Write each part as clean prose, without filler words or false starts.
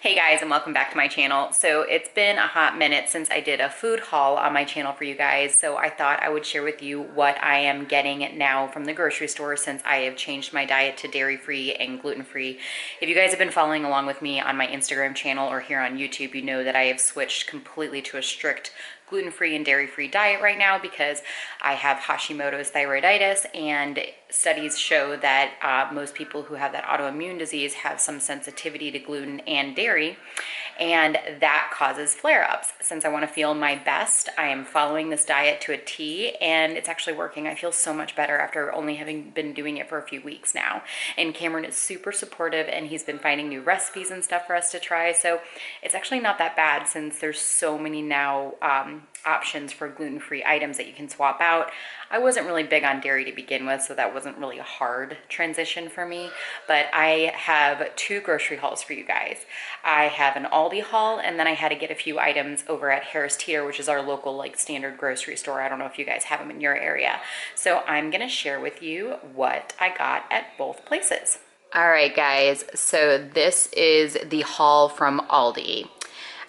Hey guys, and welcome back to my channel. So it's been a hot minute since I did a food haul on my channel for you guys, so I thought I would share with you what I am getting now from the grocery store since I have changed my diet to dairy-free and gluten-free. If you guys have been following along with me on my Instagram channel or here on YouTube, you know that I have switched completely to a strict gluten-free and dairy-free diet right now because I have Hashimoto's thyroiditis, and studies show that most people who have that autoimmune disease have some sensitivity to gluten and dairy, and that causes flare-ups. Since I want to feel my best, I am following this diet to a T, and it's actually working. I feel so much better after only having been doing it for a few weeks now. And Cameron is super supportive, and he's been finding new recipes and stuff for us to try, so it's actually not that bad since there's so many now options for gluten-free items that you can swap out. I wasn't really big on dairy to begin with, so that wasn't really a hard transition for me, but I have two grocery hauls for you guys. I have an Aldi haul, and then I had to get a few items over at Teeter, which is our local like standard grocery store. I don't know if you guys have them in your area. So I'm gonna share with you what I got at both places. All right, guys, so this is the haul from Aldi.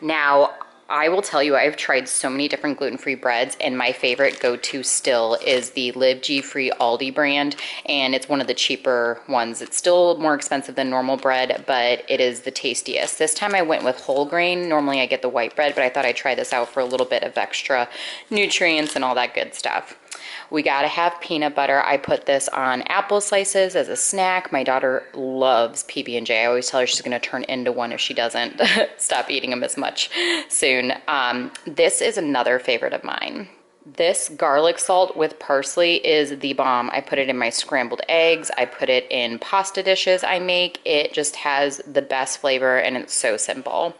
Now, I will tell you, I've tried so many different gluten-free breads, and my favorite go-to still is the Live G-Free Aldi brand, and it's one of the cheaper ones. It's still more expensive than normal bread, but it is the tastiest. This time I went with whole grain. Normally I get the white bread, but I thought I'd try this out for a little bit of extra nutrients and all that good stuff. We gotta have peanut butter. I put this on apple slices as a snack. My daughter loves PB&J. I always tell her she's gonna turn into one if she doesn't stop eating them as much soon. This is another favorite of mine. This garlic salt with parsley is the bomb. I put it in my scrambled eggs. I put it in pasta dishes I make. It just has the best flavor, and it's so simple.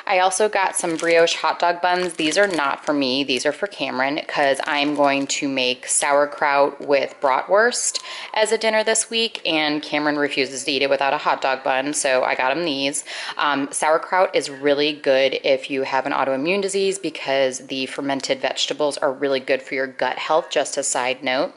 I also got some brioche hot dog buns. These are not for me. These are for Cameron because I'm going to make sauerkraut with bratwurst as a dinner this week, and Cameron refuses to eat it without a hot dog bun, so I got him these. Sauerkraut is really good if you have an autoimmune disease because the fermented vegetables are really good for your gut health, just a side note.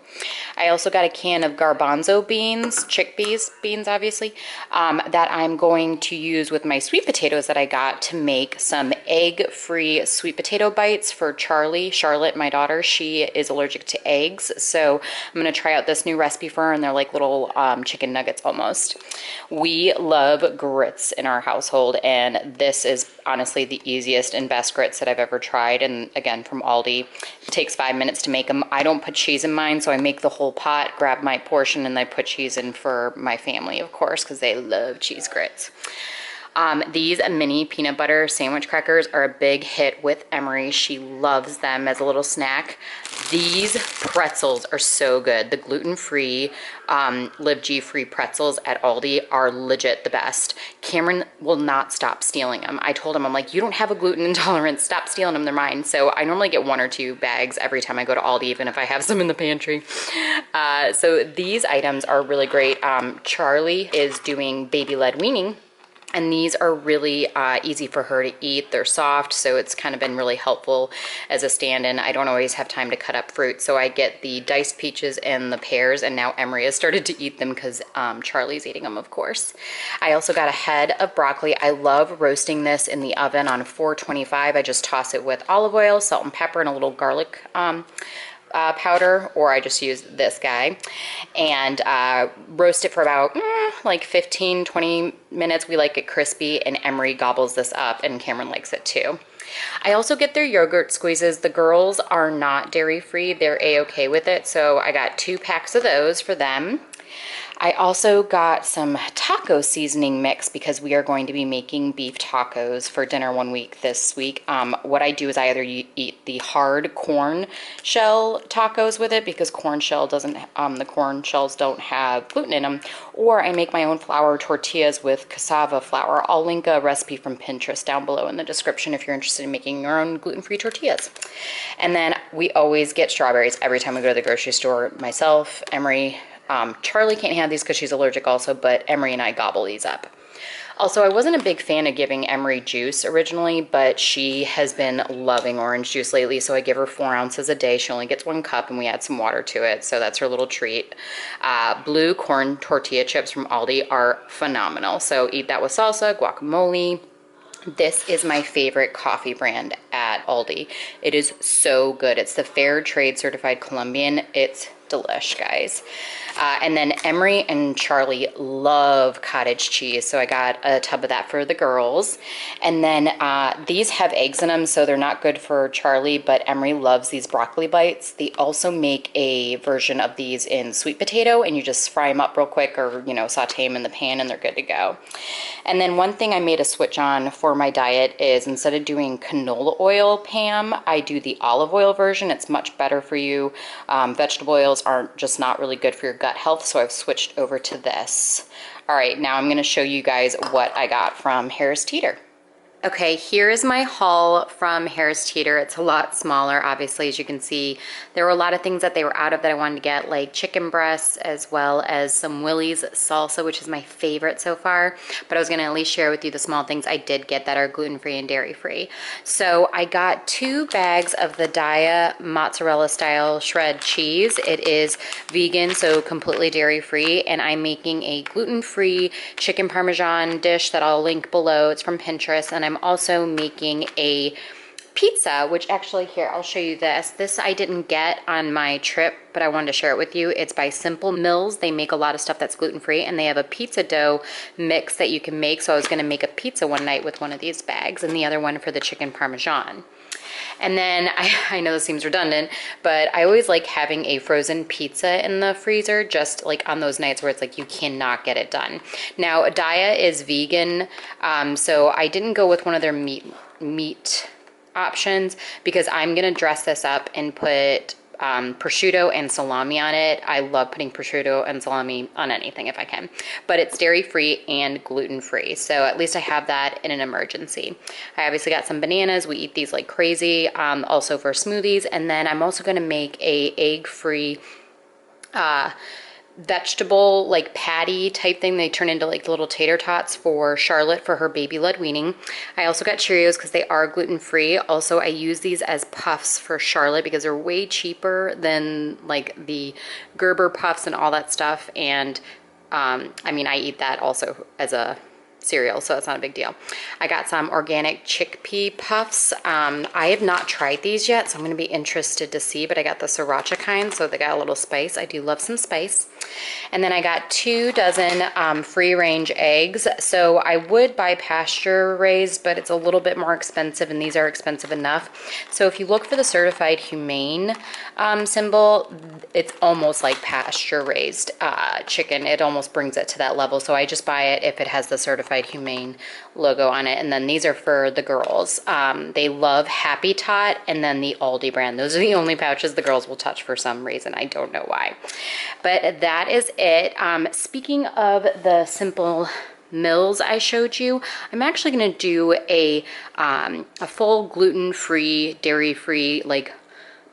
I also got a can of garbanzo beans, chickpeas beans obviously, that I'm going to use with my sweet potatoes that I got to make some egg-free sweet potato bites for Charlotte, my daughter. She is allergic to eggs, so I'm gonna try out this new recipe for her, and they're like little chicken nuggets almost. We love grits in our household, and this is honestly the easiest and best grits that I've ever tried, and again, from Aldi. It takes 5 minutes to make them. I don't put cheese in mine, so I make the whole pot, grab my portion, and I put cheese in for my family, of course, because they love cheese grits. These mini peanut butter sandwich crackers are a big hit with Emery. She loves them as a little snack. These pretzels are so good. The gluten-free, Live G-free pretzels at Aldi are legit the best. Cameron will not stop stealing them. I told him, I'm like, you don't have a gluten intolerance. Stop stealing them. They're mine. So I normally get 1 or 2 bags every time I go to Aldi, even if I have some in the pantry. So these items are really great. Charlie is doing baby-led weaning, and these are really easy for her to eat. They're soft, so it's kind of been really helpful as a stand-in. I don't always have time to cut up fruit, so I get the diced peaches and the pears, and now Emery has started to eat them because Charlie's eating them, of course. I also got a head of broccoli. I love roasting this in the oven on 425. I just toss it with olive oil, salt and pepper, and a little garlic powder, or I just use this guy, and roast it for about like 15-20 minutes. We like it crispy, and Emery gobbles this up, and Cameron likes it too. I also get their yogurt squeezes. The girls are not dairy-free. They're a-okay with it, so I got 2 packs of those for them. I also got some taco seasoning mix because we are going to be making beef tacos for dinner one week this week. What I do is I either eat the hard corn shell tacos with it because corn shell doesn't, the corn shells don't have gluten in them, or I make my own flour tortillas with cassava flour. I'll link a recipe from Pinterest down below in the description if you're interested in making your own gluten-free tortillas. And then we always get strawberries every time we go to the grocery store. Myself, Emery, Charlie can't have these because she's allergic also, but Emery and I gobble these up. Also, I wasn't a big fan of giving Emery juice originally, but she has been loving orange juice lately, so I give her 4 ounces a day. She only gets 1 cup, and we add some water to it, so that's her little treat. Blue corn tortilla chips from Aldi are phenomenal, so eat that with salsa, guacamole, This is my favorite coffee brand at Aldi. It is so good. It's the Fair Trade Certified Colombian. It's delish, guys. And then Emery and Charlie love cottage cheese, so I got a tub of that for the girls. And then these have eggs in them, so they're not good for Charlie, but Emery loves these broccoli bites. They also make a version of these in sweet potato, and you just fry them up real quick, or saute them in the pan, and they're good to go. And then one thing I made a switch on for my diet is, instead of doing canola oil Pam, I do the olive oil version. It's much better for you. Vegetable oils aren't just not really good for your gut health, so I've switched over to this. All right, now I'm going to show you guys what I got from Harris Teeter. Okay, here is my haul from Harris Teeter. It's a lot smaller, obviously, as you can see. There were a lot of things that they were out of that I wanted to get, like chicken breasts, as well as some Willie's salsa, which is my favorite so far. But I was gonna at least share with you the small things I did get that are gluten-free and dairy-free. So I got 2 bags of the Daiya mozzarella style shred cheese. It is vegan, so completely dairy-free, and I'm making a gluten-free chicken parmesan dish that I'll link below. It's from Pinterest, and I'm also making a pizza, which actually, here, I'll show you this. This I didn't get on my trip, but I wanted to share it with you. It's by Simple Mills. They make a lot of stuff that's gluten-free, and they have a pizza dough mix that you can make. So I was gonna make a pizza one night with one of these bags, and the other one for the chicken parmesan. And then, I know this seems redundant, but I always like having a frozen pizza in the freezer, just like on those nights where it's like you cannot get it done. Now, Daiya is vegan, so I didn't go with one of their meat options, because I'm gonna dress this up and put prosciutto and salami on it. I love putting prosciutto and salami on anything if I can, but it's dairy-free and gluten-free, so at least I have that in an emergency. I obviously got some bananas. We eat these like crazy, also for smoothies. And then I'm also going to make a egg-free vegetable like patty type thing. They turn into like little tater tots for Charlotte for her baby-led weaning. I also got Cheerios because they are gluten-free. Also, I use these as puffs for Charlotte because they're way cheaper than like the Gerber puffs and all that stuff. And I mean, I eat that also as a cereal, so it's not a big deal. I got some organic chickpea puffs. I have not tried these yet, so I'm going to be interested to see, but I got the sriracha kind, so they got a little spice. I do love some spice. And then I got 2 dozen free-range eggs. So I would buy pasture raised, but it's a little bit more expensive, and these are expensive enough. So if you look for the certified humane symbol, it's almost like pasture raised chicken. It almost brings it to that level. So I just buy it if it has the certified humane logo on it. And then these are for the girls. They love Happy Tot and then the Aldi brand. Those are the only pouches the girls will touch for some reason. I don't know why. But that is it. Speaking of the Simple Mills I showed you, I'm actually going to do a full gluten-free, dairy-free, like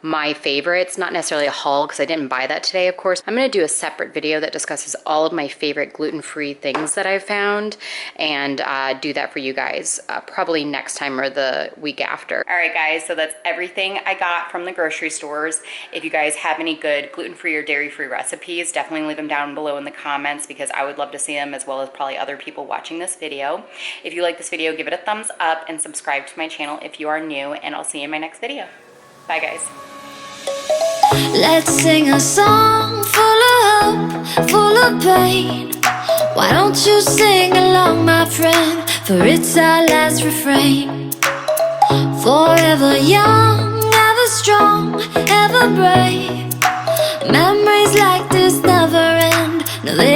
my favorites, not necessarily a haul because I didn't buy that today, of course. I'm going to do a separate video that discusses all of my favorite gluten-free things that I've found, and do that for you guys probably next time or the week after. All right, guys, so that's everything I got from the grocery stores. If you guys have any good gluten-free or dairy-free recipes, definitely leave them down below in the comments because I would love to see them, as well as probably other people watching this video. If you like this video, give it a thumbs up and subscribe to my channel if you are new, and I'll see you in my next video. Bye, guys. Let's sing a song full of hope, full of pain. Why don't you sing along, my friend? For it's our last refrain. Forever young, ever strong, ever brave. Memories